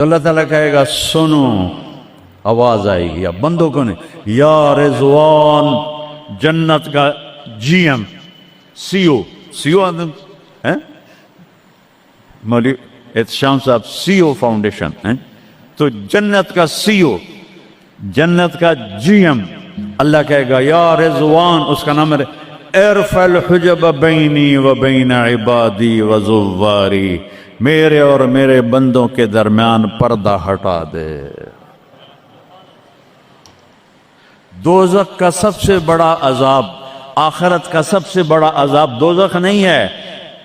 اللہ تعالیٰ کہے گا سنو، آواز آئے گی، اب بندوں کو نہیں، یا رضوان جنت کا جی ایم سی او ہے مولوی احتشام صاحب سی او فاؤنڈیشن ہے، تو جنت کا سی او، جنت کا جی ایم اللہ کہے گا یا رضوان، اس کا نام ہے ارفع الحجب بینی و بین عبادی و زواری، میرے اور میرے بندوں کے درمیان پردہ ہٹا دے۔ دوزخ کا سب سے بڑا عذاب، آخرت کا سب سے بڑا عذاب دوزخ نہیں ہے،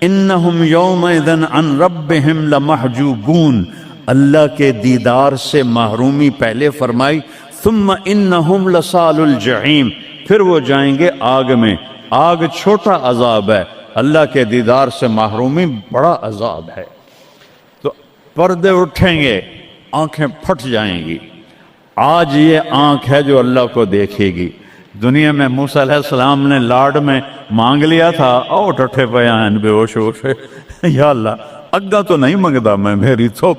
انہم یومئذ عن ربہم لمحجوبون، اللہ کے دیدار سے محرومی پہلے فرمائی، ثم انہم لصال الجحیم، پھر وہ جائیں گے آگ میں، آگ چھوٹا عذاب ہے، اللہ کے دیدار سے محرومی بڑا عذاب ہے۔ تو پردے اٹھیں گے، آنکھیں پھٹ جائیں گی۔ آج یہ آنکھ ہے جو اللہ کو دیکھے گی۔ دنیا میں موسیٰ علیہ السلام نے لاڈ میں مانگ لیا تھا، او ٹٹھے پیان بے ہوش ہوش یا اللہ اگا تو نہیں منگدا میں، میری تو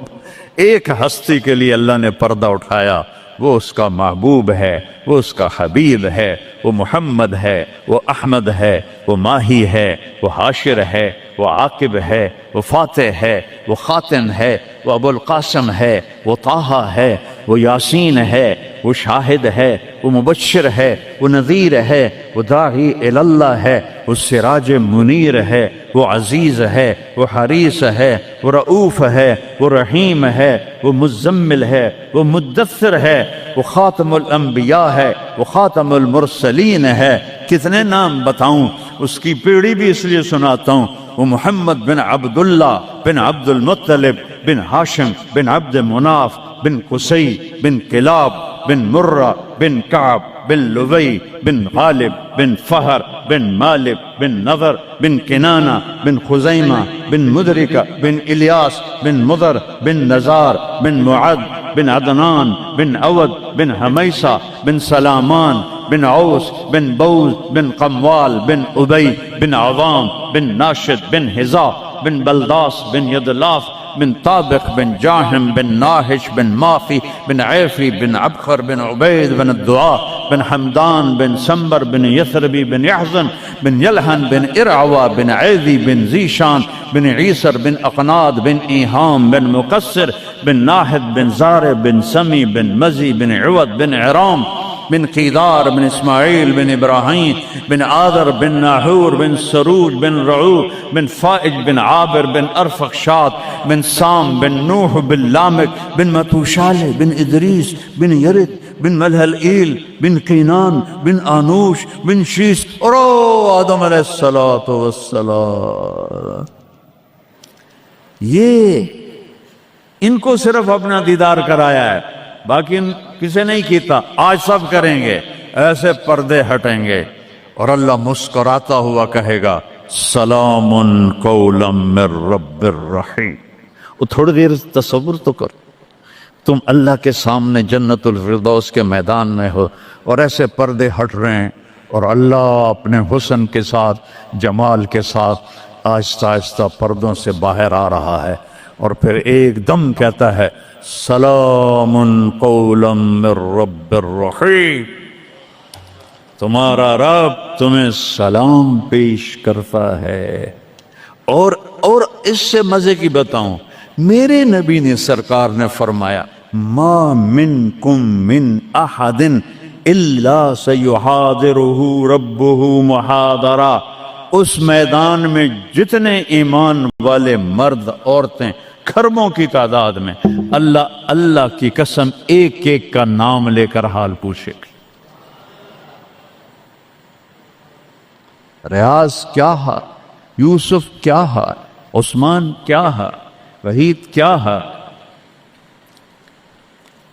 ایک ہستی کے لیے اللہ نے پردہ اٹھایا، وہ اس کا محبوب ہے، وہ اس کا حبیب ہے، وہ محمد ہے، وہ احمد ہے، وہ ماہی ہے، وہ حاشر ہے، وہ عاقب ہے، وہ فاتح ہے، وہ خاتم ہے، وہ ابو القاسم ہے، وہ طٰہٰ ہے، وہ یاسین ہے، وہ شاہد ہے، وہ مبشر ہے، وہ نذیر ہے، وہ داعی الی اللہ ہے، وہ سراج منیر ہے، وہ عزیز ہے، وہ حریص ہے، وہ رؤوف ہے، وہ رحیم ہے، وہ مزمل ہے، وہ مدثر ہے، وہ خاتم الانبیاء ہے، وہ خاتم المرسلین ہے۔ کتنے نام بتاؤں، اس کی پیڑھی بھی اس لیے سناتا ہوں، وہ محمد بن عبداللہ بن عبد المطلب بن ہاشم بن عبد مناف بن قصی بن کلاب بن مرہ بن کعب بن لبی بن غالب بن فہر بن مالک بن نضر بن کنانہ بن خزیمہ بن مدرکہ بن الیاس بن مضر بن نزار بن معد بن عدنان بن عود بن حمیسہ بن سلامان بن عوس بن بوز بن قموال بن ابی بن عوام بن ناشد بن حذا بن بلداس بن یدلاف بن طابق بن جاہم بن ناہش بن مافی بن عیفی بن عبخر بن عبید بن الدعاء بن حمدان بن سمبر بن یثربی بن یحزن بن یلحن بن ارعوا بن عیذی بن زیشان بن عیسر بن اقناد بن ایہام بن مقصر بن ناحد بن زار بن سمی بن مزی بن عود بن عرام بن قیدار بن اسماعیل بن ابراہیم بن آذر بن ناحور بن سروج بن رعو بن فائج بن عابر بن ارفخشاد بن سام بن نوح بن لامک بن متوشالہ بن ادریس بن یرد بن ملہلئیل بن قینان بن آنوش بن شیس اور آدم علیہ السلام۔ یہ ان کو صرف اپنا دیدار کرایا ہے، باقی کسے نہیں کیتا، آج سب کریں گے، ایسے پردے ہٹیں گے اور اللہ مسکراتا ہوا کہے گا سلام قولا من رب الرحیم۔ وہ تھوڑی دیر تصور تو کر، تم اللہ کے سامنے جنت الفردوس کے میدان میں ہو اور ایسے پردے ہٹ رہے ہیں اور اللہ اپنے حسن کے ساتھ، جمال کے ساتھ آہستہ آہستہ پردوں سے باہر آ رہا ہے، اور پھر ایک دم کہتا ہے سلام قولا من رب الرحیم، تمہارا رب تمہیں سلام پیش کرتا ہے۔ اور اس سے مزے کی بتاؤں، میرے نبی نے سرکار نے فرمایا ما منکم من احد الا سیحاضرہ ربہ محاضرہ، اس میدان میں جتنے ایمان والے مرد عورتیں کھربوں کی تعداد میں، اللہ کی قسم ایک ایک کا نام لے کر حال پوچھے گی۔ ریاض کیا حال، یوسف کیا حال، عثمان کیا حال، وحید کیا حال،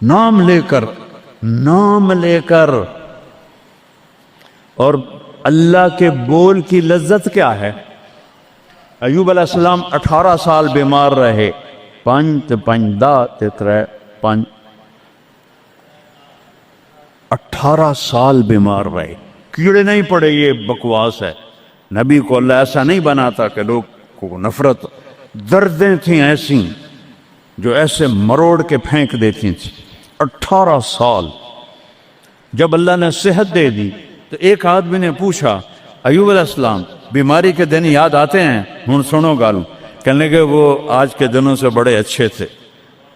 نام لے کر۔ اور اللہ کے بول کی لذت کیا ہے؟ ایوب علیہ السلام 18 سال بیمار رہے، 18 سال بیمار رہے، کیڑے نہیں پڑے، یہ بکواس ہے۔ نبی کو اللہ ایسا نہیں بناتا کہ لوگ کو نفرت، دردیں تھیں ایسی جو ایسے مروڑ کے پھینک دیتی تھی۔ 18 سال جب اللہ نے صحت دے دی تو ایک آدمی نے پوچھا ایوب علیہ السلام بیماری کے دن یاد آتے ہیں؟ ہن سنو گالوں، کہنے کہ وہ آج کے دنوں سے بڑے اچھے تھے۔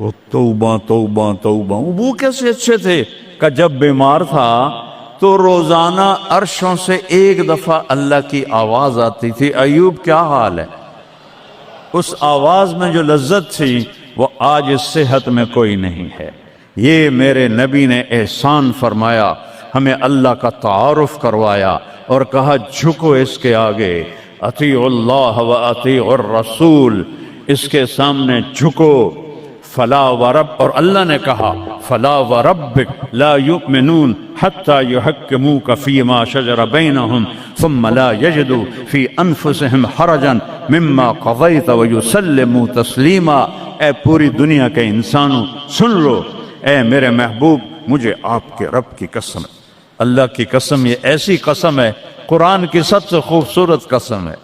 وہ توبہ توبہ توبہ، وہ کیسے اچھے تھے؟ کہ جب بیمار تھا تو روزانہ عرشوں سے ایک دفعہ اللہ کی آواز آتی تھی، ایوب کیا حال ہے؟ اس آواز میں جو لذت تھی وہ آج اس صحت میں کوئی نہیں ہے۔ یہ میرے نبی نے احسان فرمایا، ہمیں اللہ کا تعارف کروایا اور کہا جھکو اس کے آگے، اطیعوا اللہ و اطیعوا الرسول، اس کے سامنے جھکو۔ فلا ورب، اور اللہ نے کہا فلا وربک لا یؤمنون حتی یحکموک فیما شجر بینہم ثم لا یجدوا فی انفسہم حرجا مما قضیت ویسلموا تسلیما۔ اے پوری دنیا کے انسانوں سن لو، اے میرے محبوب مجھے آپ کے رب کی قسم ہے، اللہ کی قسم، یہ ایسی قسم ہے، قرآن کی سب سے خوبصورت قسم ہے،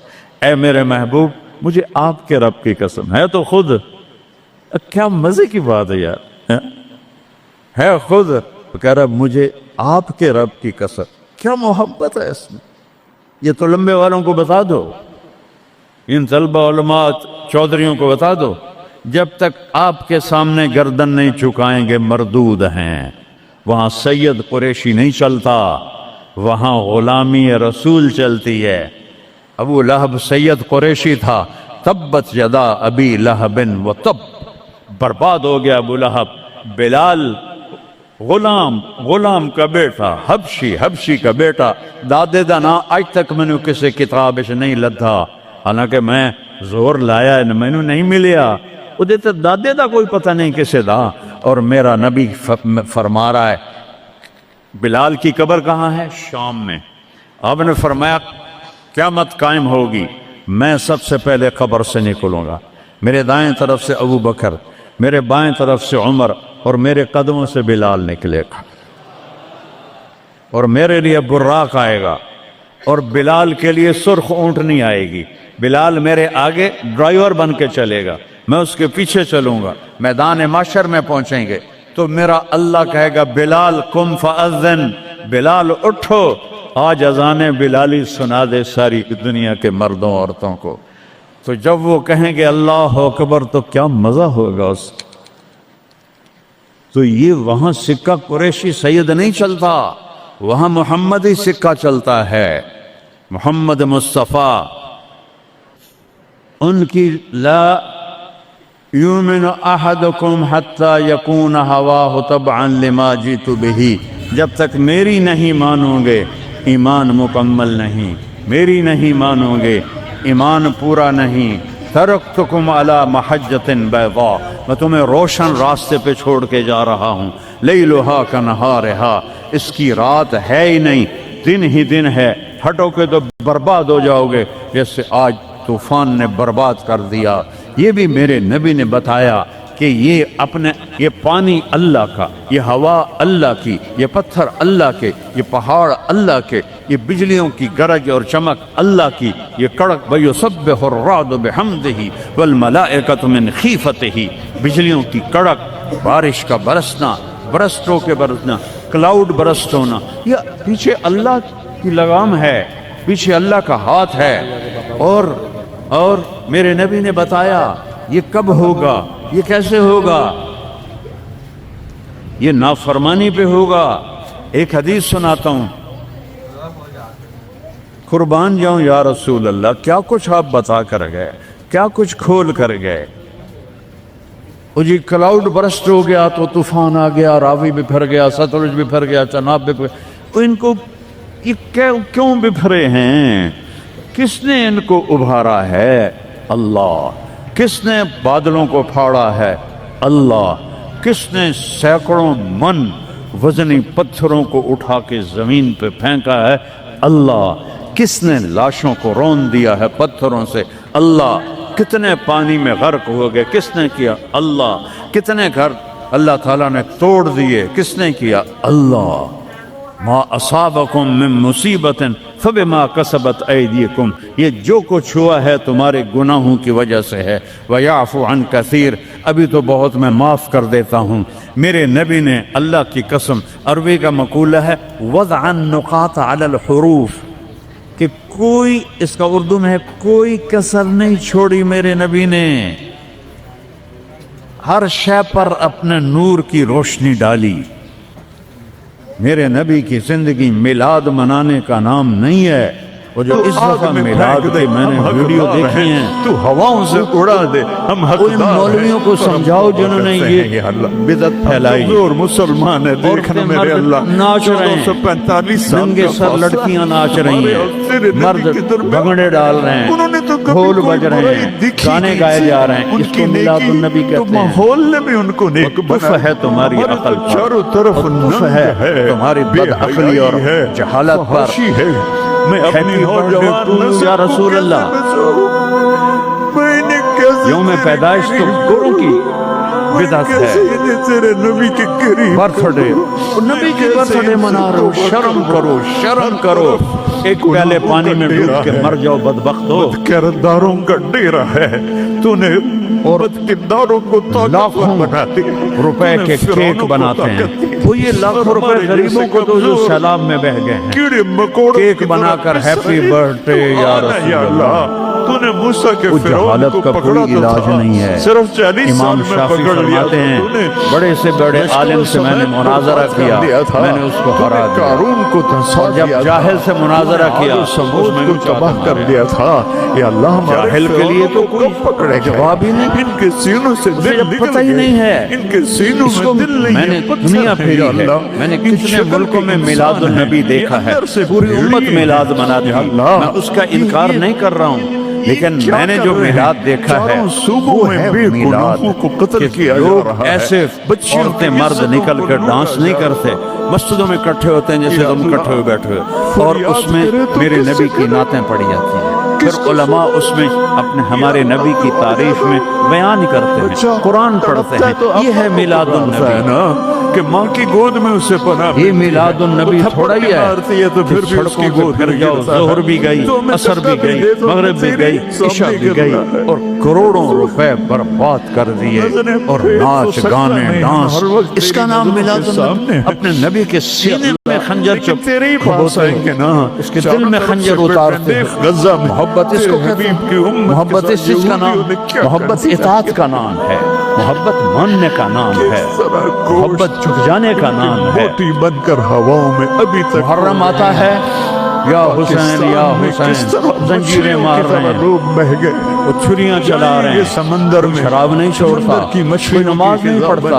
اے میرے محبوب مجھے آپ کے رب کی قسم ہے۔ تو خود کیا مزے کی بات ہے یار، ہے خود کہہ رہا مجھے آپ کے رب کی قسم، کیا محبت ہے اس میں۔ یہ تو لمبے والوں کو بتا دو، ان طلبہ علماء چودھریوں کو بتا دو، جب تک آپ کے سامنے گردن نہیں جھکائیں گے مردود ہیں۔ وہاں سید قریشی نہیں چلتا، وہاں غلامی رسول چلتی ہے۔ ابو لہب سید قریشی تھا، تبت یدا ابی لہب و تب، برباد ہو گیا ابو لہب۔ بلال غلام کا بیٹا، حبشی کا بیٹا، دادے دا نا آج تک میں نے کسی کتاب سے نہیں لدھا، حالانکہ میں زور لایا میں نے نہیں ملیا، وہ دیتے دادے دا کوئی پتہ نہیں کسے دا۔ اور میرا نبی فرما رہا ہے بلال کی قبر کہاں ہے؟ شام میں۔ آپ نے فرمایا قیامت قائم ہوگی، میں سب سے پہلے قبر سے نکلوں گا، میرے دائیں طرف سے ابو بکر، میرے بائیں طرف سے عمر، اور میرے قدموں سے بلال نکلے گا، اور میرے لیے براق آئے گا، اور بلال کے لیے سرخ اونٹنی آئے گی۔ بلال میرے آگے ڈرائیور بن کے چلے گا، میں اس کے پیچھے چلوں گا، میدان محشر میں پہنچیں گے تو میرا اللہ کہے گا بلال قم فاذن، بلال اٹھو آج اذان بلالی سنا دے ساری دنیا کے مردوں عورتوں کو۔ تو جب وہ کہیں گے اللہ اکبر تو کیا مزہ ہوگا اس۔ تو یہ وہاں سکہ قریشی سید نہیں چلتا، وہاں محمدی سکہ چلتا ہے، محمد مصطفیٰ۔ ان کی لا یؤمن احدکم حتی یکون ہواہ تبعا لما جئت بہ، جب تک میری نہیں مانو گے ایمان مکمل نہیں، میری نہیں مانو گے ایمان پورا نہیں۔ ترکتکم علی محجۃ بیضاء، میں تمہیں روشن راستے پہ چھوڑ کے جا رہا ہوں، لیلھا کنہارھا، اس کی رات ہے ہی نہیں، دن ہی دن ہے، ہٹو کے تو برباد ہو جاؤ گے جیسے آج طوفان نے برباد کر دیا۔ یہ بھی میرے نبی نے بتایا کہ یہ پانی اللہ کا، یہ ہوا اللہ کی، یہ پتھر اللہ کے، یہ پہاڑ اللہ کے، یہ بجلیوں کی گرج اور چمک اللہ کی، یہ کڑک وَيُسَبِّحُ الرَّعْدُ بِحَمْدِهِ وَالْمَلَائِكَةُ مِنْ خِيفَتِهِ، بجلیوں کی کڑک، بارش کا برسنا، برسٹوں کے برسنا، کلاؤڈ برسٹ ہونا، یہ پیچھے اللہ کی لگام ہے، پیچھے اللہ کا ہاتھ ہے۔ اور میرے نبی نے بتایا یہ کب ہوگا، یہ کیسے ہوگا، یہ نافرمانی پہ ہوگا۔ ایک حدیث سناتا ہوں، قربان جاؤں یا رسول اللہ، کیا کچھ آپ بتا کر گئے، کیا کچھ کھول کر گئے۔ وہ جی کلاؤڈ برسٹ ہو گیا تو طوفان آ گیا، راوی بپھر گیا، ستلج بپھر گیا، چناب بپھر گیا، ان کو یہ کیوں بپھرے ہیں؟ کس نے ان کو ابھارا ہے؟ اللہ۔ کس نے بادلوں کو پھاڑا ہے؟ اللہ۔ کس نے سینکڑوں من وزنی پتھروں کو اٹھا کے زمین پہ پھینکا ہے؟ اللہ۔ کس نے لاشوں کو رون دیا ہے پتھروں سے؟ اللہ۔ کتنے پانی میں غرق ہو گئے، کس نے کیا؟ اللہ۔ کتنے گھر اللہ تعالیٰ نے توڑ دیے، کس نے کیا؟ اللہ۔ ما اصابکم من مصیبت فبما کسبت ایدیکم، یہ جو کچھ ہوا ہے تمہارے گناہوں کی وجہ سے ہے، ویعفو عن کثیر، ابھی تو بہت میں معاف کر دیتا ہوں۔ میرے نبی نے اللہ کی قسم، عربی کا مقولہ ہے وضع النقاط علی الحروف، کہ کوئی، اس کا اردو میں ہے کوئی کسر نہیں چھوڑی میرے نبی نے، ہر شے پر اپنے نور کی روشنی ڈالی۔ میرے نبی کی زندگی میلاد منانے کا نام نہیں ہے، وہ جو اس دفعہ میلاد کی میں نے ویڈیو دیکھی ہیں تو ہواؤں سے اڑا دے، ہم ان مولویوں کو سمجھاؤ جنہوں نے یہ بدعت پھیلائی، اور مسلمان ہے، دیکھنا میرے اللہ، ناچ رہے ہیں، 1445 سال ننگے سر لڑکیاں ناچ رہی ہیں، مرد بھنگڑے ڈال رہے ہیں، ڈھول بج رہے ہیں، گانے گائے جا رہے ہیں، اس کو میلاد النبی کہتے ہیں۔ ماحول نے بھی ان کو نیک تف ہے تمہاری عقل پر، چاروں طرف تف ہے تمہاری بد عقلی اور جہالت پر۔ میں اپنی نوجوان یا رسول اللہ، یوم پیدائش تو گرو کی بدعت ہے، تیرے نبی کے قریب برتھ ڈے، نبی کے برتھ ڈے منا رہے ہو، شرم کرو، شرم کرو، ایک پیالے پانی میں ڈوب کے مر جاؤ بدبخت ہو۔ کرداروں کا ڈیرا ہے، تو نے اور کرداروں کو لاکھوں روپے کے کیک بناتے ہیں، وہ یہ لاکھوں روپے غریبوں کو تو جو سیلاب میں بہ گئے ہیں، کیڑے مکوڑوں کیک بنا کر ہیپی برتھ ڈے یا رسول اللہ۔ تو نے موسیٰ کے وہ فرعون جہالت کو کا پکڑا کوئی تو علاج تھا، نہیں ہے۔ صرف 40 سال امام میں شافعی پکڑ لیا فرماتے ہیں، تو نے بڑے سے بڑے عالم سے میں نے مناظرہ کیا، میں نے اس کو ہرا دیا، قارون کو دھنسا اور جب دیا تھا، جاہل سے مناظرہ کیا اور سمود اس میں کو تباہ کر دیا تھا۔ یا اللہ ہمارے جاہل کے لیے تو کوئی پکڑے جواب ہی نہیں، ان کے سینوں سے اسے دل جب نکل پتہ ہی گئے، نہیں ہے، ان کے سینوں اس میں کو دل نہیں میں نے ہے، پتھر دنیا ہے، پھیری یا ہے، اللہ، میں نے ان کتنے شکل ملکوں کے میں انسان میلاد ہیں، النبی یہ دیکھا ہے، اندر سے پوری امت بھیڑی میلاد ہے، مناتی یا ہے، اللہ، میں اس کا انکار نہیں کر رہا ہوں، لیکن کیا میں نے کر جو رہے ہیں؟ میلاد دیکھا ہے چاروں صوبوں وہ میں ہے بے میلاد، گناہوں کو قتل کہ کیا جا لوگ رہا ہے، ایسے بچیوں عورتیں کی مرد عزتوں نکل کو کر لوٹا ڈانس نہیں جا کرتے، مسجدوں میں اکٹھے ہوتے ہیں جیسے یا تم اللہ، اکٹھے ہوئے بیٹھے ہوئے، اور فریاد اس میں کرے تو میرے کس نبی سے کی کرے؟ نعتیں پڑھی جاتی ہیں، کس پھر کو علماء اس میں اپنے ہمارے نبی کی تعریف میں بیان کرتے ہیں، قرآن پڑھتے ہیں، یہ ہے میلاد النبی۔ کہ ماں کی گود میں اسے پناہ یہ میلاد النبی تھپڑ تھوڑا ہی مارتی ہے تو کہ پھر بھی اس کی سڑکوں پہ گود پھر میں جاؤ، گرتا ہے، ظہر بھی گئی، تو میں عصر بھی صدقہ گئی، دے دو، مغرب بھی تیری گئی، سامنے عشاء بھی گر گئی، رہا ہے۔ اور کروڑوں روپے برباد کر دیے، اور ناچ گانے ڈانس، اس کا نام میلاد النبی۔ اپنے نبی کے سینے میں خنجر تیرے پاس آئیں گے نا، اس کے دل میں خنجر اتارتے ہیں، غزہ میں محبت اس کو کہتے ہیں، محبت اس چیز کا نام، محبت اطاعت کا نام ہے، محبت ماننے کا نام ہے، محبت جھک جانے کا نام ہے۔ بوٹی بن کر ہواؤں میں ابھی تک محرم آتا ہے، یا حسین یا حسین، زنجیریں مار رہے ہیں، لوگ بہ گئے، وہ چھریاں چلا رہے ہیں، سمندر میں شراب نہیں چھوڑتا، کوئی نماز نہیں پڑھتا،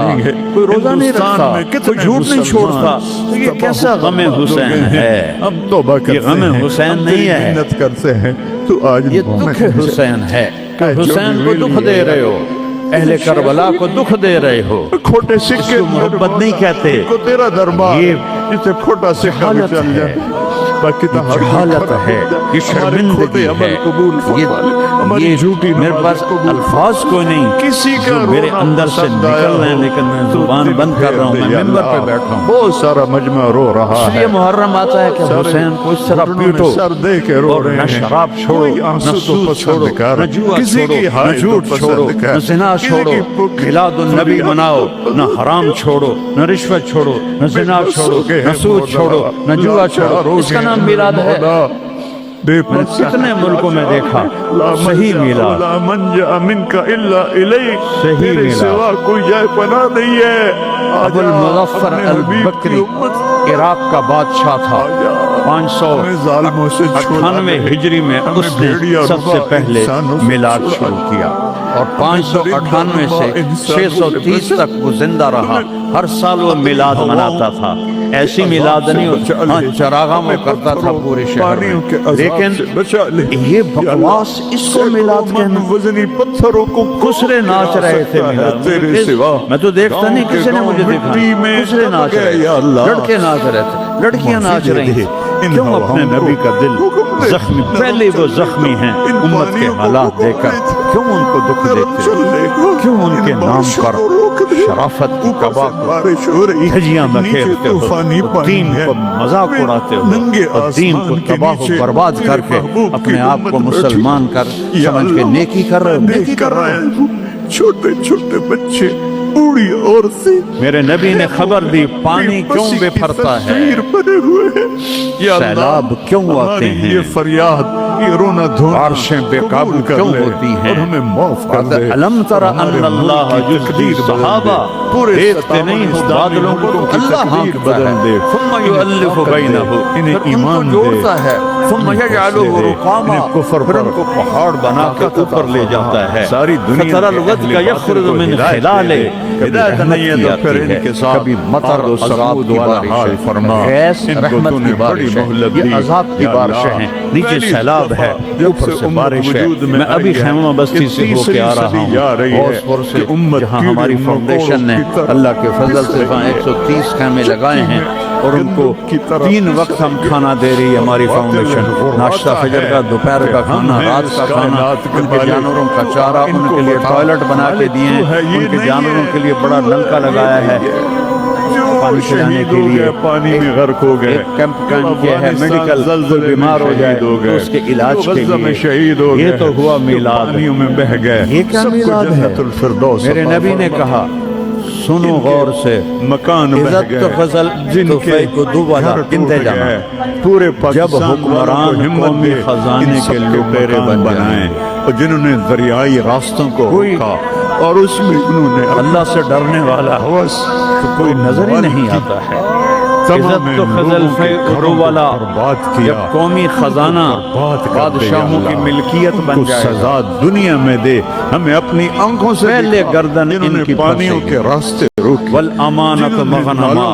کوئی روزہ نہیں رکھتا، کوئی جھوٹ نہیں چھوڑتا۔ تو یہ کیسا غم حسین ہے؟ ہم توبہ کرتے یہ غم ہیں، حسین ہم نہیں تیری ہے، محنت کرتے ہیں، تو آج یہ دکھ حسین ہے، حسین کو دکھ دے رہے ہو، اہل کربلا کو دکھ دے رہے ہو، کھوٹے اس سکے کو محبت نہیں کہتے، کو تیرا دربار یہ جسے کھوٹا سکہ بھی جہالت چل ہے، جائے، باقی تو ہر جہالت ہے، یہ شرمندگی ہے، یہ جھوٹی میرے پاس الفاظ کوئی نہیں کسی کا جو میرے اندر سے نکل رہے ہیں، لیکن میں زبان بند کر رہا ہوں، میں ممبر پہ بیٹھا ہوں۔ بہت سارا مجمع رو رہا اس ہے، لیے محرم آتا ہے کہ حسین کو اس طرح پیٹو، سر دے کے رو اور رہے نہ ہیں، شراب چھوڑو، کوئی نہ آنسو تو سود پسند چھوڑو، کر، نہ جوا کسی چھوڑو، کی نہ ہائے تو جھوٹ چھوڑو، پسند کر، نہ زنا کسی چھوڑو، کی بھوک، میلاد النبی مناؤ، نہ حرام چھوڑو، نہ رشوت چھوڑو، نہ زنا چھوڑو، نہ سود چھوڑو، نہ جوا چھوڑو، اس کا نام میلاد ہے۔ بے میں نے کتنے ملکوں میں دیکھا صحیح میلاد، لا منجا منک الا الیک، صحیح تیرے میلاد۔ سوا کوئی جائے پناہ نہیں ہے۔ ابو المظفر البکری عراق کا بادشاہ تھا، 598 ہجری میں اس نے سب سے پہلے میلاد شروع کیا، اور 598 سے 630 تک وہ زندہ رہا، ہر سال وہ میلاد مناتا تھا۔ ایسی میلاد نہیں، ہاں چراغاں میں کرتا تھا پورے شہر میں، لیکن یہ بکواس اس کو میلاد کہنا۔ وزنی پتھروں کو خسرے ناچ رہے تھے میلاد میں، میں تو دیکھتا نہیں، کسی نے مجھے دیکھا، خسرے ناچ رہے تھے، لڑکے ناچ رہے تھے، لڑکیاں ناچ رہی تھیں، کیوں اپنے نبی کا دل زخمی پہلے وہ زخمی ہیں امت کے حالات دے کر کیوں ان کو دکھ دیتے ہو؟ کیوں ان کے نام پر شرافت کی کبا کو دھجیاں بکھیرتے ہو؟ دین کو مذاق اڑاتے ہو اور دین کو تباہ و برباد کر کے اپنے آپ کو مسلمان کر سمجھ کے نیکی کر رہے ہو؟ چھوٹے چھوٹے بچے بوڑھی عورتیں میرے نبی نے خبر دی پانی کیوں بے پھرتا ہے، بنے ہوئے ہیں، یا اللہ سیلاب کیوں آتے ہیں، یہ فریاد یہ رونا دھونا بارشیں بے قابو کیوں ہوتی ہیں، اور ہمیں معاف کر دے۔ علم تر ان اللہ یجزی صحابہ، دیکھتے نہیں ہو بادلوں کو اللہ ہانکتا ہے ثم یؤلف بینہم، انہیں ایمان جوڑتا ہے ثم یجعلہ رقاما، پھر ان کو پہاڑ بنا کے اوپر لے جاتا ہے، ساری دنیا فتر الودق یخرج من خلالہ، ہدایت نہیں ہے تو پھر ان کے ساتھ کبھی مطر و عذاب کی والا حال بارش فرما، ہے، غیث ان کو رحمت تو کی نے بارش بڑی ہے، مہلت یہ دی، عذاب کی یا بارشیں اللہ، ہیں، نیچے سیلاب ہے اوپر سے بارش ہے۔ میں ابھی خیمہ بستی سے ہو کے آ رہا ہوں غوثپور سے، جہاں ہماری فاؤنڈیشن نے اللہ کے فضل سے 130 خیمے لگائے ہیں اور ان کو 3 وقت ہم کھانا دے رہی ہے ہماری فاؤنڈیشن، ناشتہ فجر کا، دوپہر کا کھانا، رات کا کھانا، ان کے جانوروں کا چارہ، ان کے لیے ٹوائلٹ بنا کے دیے ہیں، ان کے جانوروں کے لیے بڑا نلکا لگایا ہے پانی پلانے کے لیے، پانی میں غرق ہو گئے، ایک کیمپ قائم کیا ہے میڈیکل، کوئی بیمار ہو جائے تو اس کے علاج کے لیے، شہید ہو گئے، یہ تو ہوا میلاد، پانیوں میں بہ گئے، یہ کیا سب کو میلاد ہے؟ جنت الفردوس میرے نبی نے کہا سنو غور سے، مکان بہ عزت گئے، تو فضل جن تو کے فیق و دو والا گھر ٹوٹ انتے جانا، گئے، پورے جب پاکستان حکمران قومی خزانے کے لٹیرے بن جائیں، اور جنہوں نے دریائی راستوں کو روکا اور اس میں انہوں نے اللہ سے ڈرنے والا حوث تو کوئی نظر ہی نہیں آتا ہے۔ عزت تو فضل فیق و دو والا، جب قومی خزانہ بادشاہوں کی ملکیت بن جائے، سزا دنیا میں دے، ہمیں اپنی آنکھوں سے پہلے گردن ان کی پانیوں کے راستے روکے، والامانت مغنما،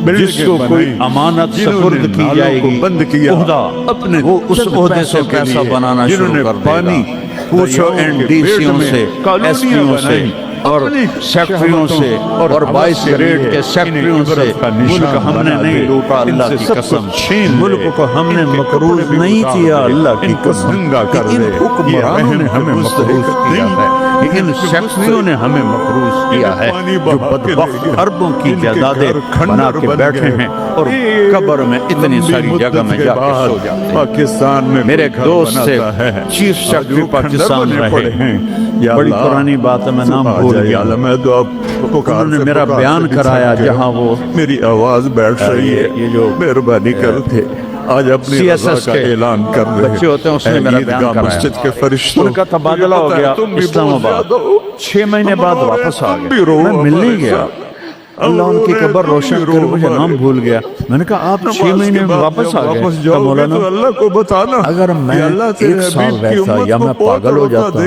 جس کو کوئی امانت سپرد کی جائے گی عہدہ اپنے وہ اس عہدے سے پیسہ بنانا شروع کر دے گا، پوچھو این ڈی سیوں سے، ایس پیوں سے اور سیکٹریوں سے اور 22 گریڈ کے سیکٹریوں سے، ملک ہم نے نہیں لوٹا اللہ کی قسم، ملک کو ہم نے مقروض نہیں کیا اللہ کی قسم، ان حکمرانوں نے ہمیں مقروض کیا ہے، ان سیکٹریوں نے ہمیں مقروض کیا ہے، جو بدبخت اربوں کی جائیدادیں بنا کے بیٹھے ہیں اور قبر میں اتنی ساری جگہ میں جا کے سو جاتے ہیں۔ پاکستان میں میرے ایک دوست سے چیف سیکرٹری پاکستان رہے ہیں، بڑی پرانی بات ہے میں نام بھول گیا، انہوں نے میرا بیان کرایا جہاں وہ میری آواز بیٹھ رہی ہے، یہ جو مہربانی کرتے آج اپنی سی رضا ایس ایس کا کے اعلان کر دے، بچے ہوتے ہیں، اس نے میرا بیان عیدگاہ کرایا، مسجد کے فرشتوں، ان کا تبادلہ ہو گیا اسلام آباد، 6 مہینے بعد واپس آ گئے، میں ملنے گیا، اللہ ان کی قبر روشن کر، مجھے نام بھول گیا، میں نے کہا آپ 6 مہینے میں واپس آ گئے، کہ مولانا اللہ کو بتانا اگر میں 1 سال رہتا یا میں پاگل ہو جاتا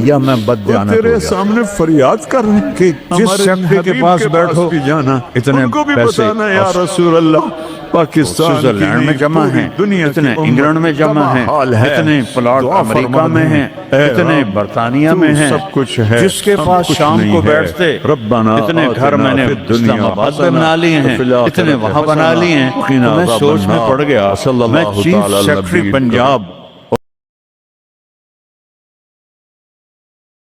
یا میں بددیانت ہو تیرے جاتا، سامنے فریاد کر رہے ہیں کہ جس سیکٹری کے پاس بیٹھو بھی جانا، اتنے ان کو بھی پیسے بتانا یا رسول اللہ پاکستان سوئٹزرلینڈ میں جمع ہیں، اتنے انگلینڈ میں جمع ہیں، اتنے پلاٹ امریکہ میں ہیں، اتنے برطانیہ میں ہیں، سب کچھ ہے، جس کے پاس شام کو بیٹھتے اتنے گھر میں نے اسلام آباد میں بنا لیے ہیں، اتنے وہاں بنا لیے ہیں، میں سوچ میں پڑ گیا، میں چیف سیکرٹری پنجاب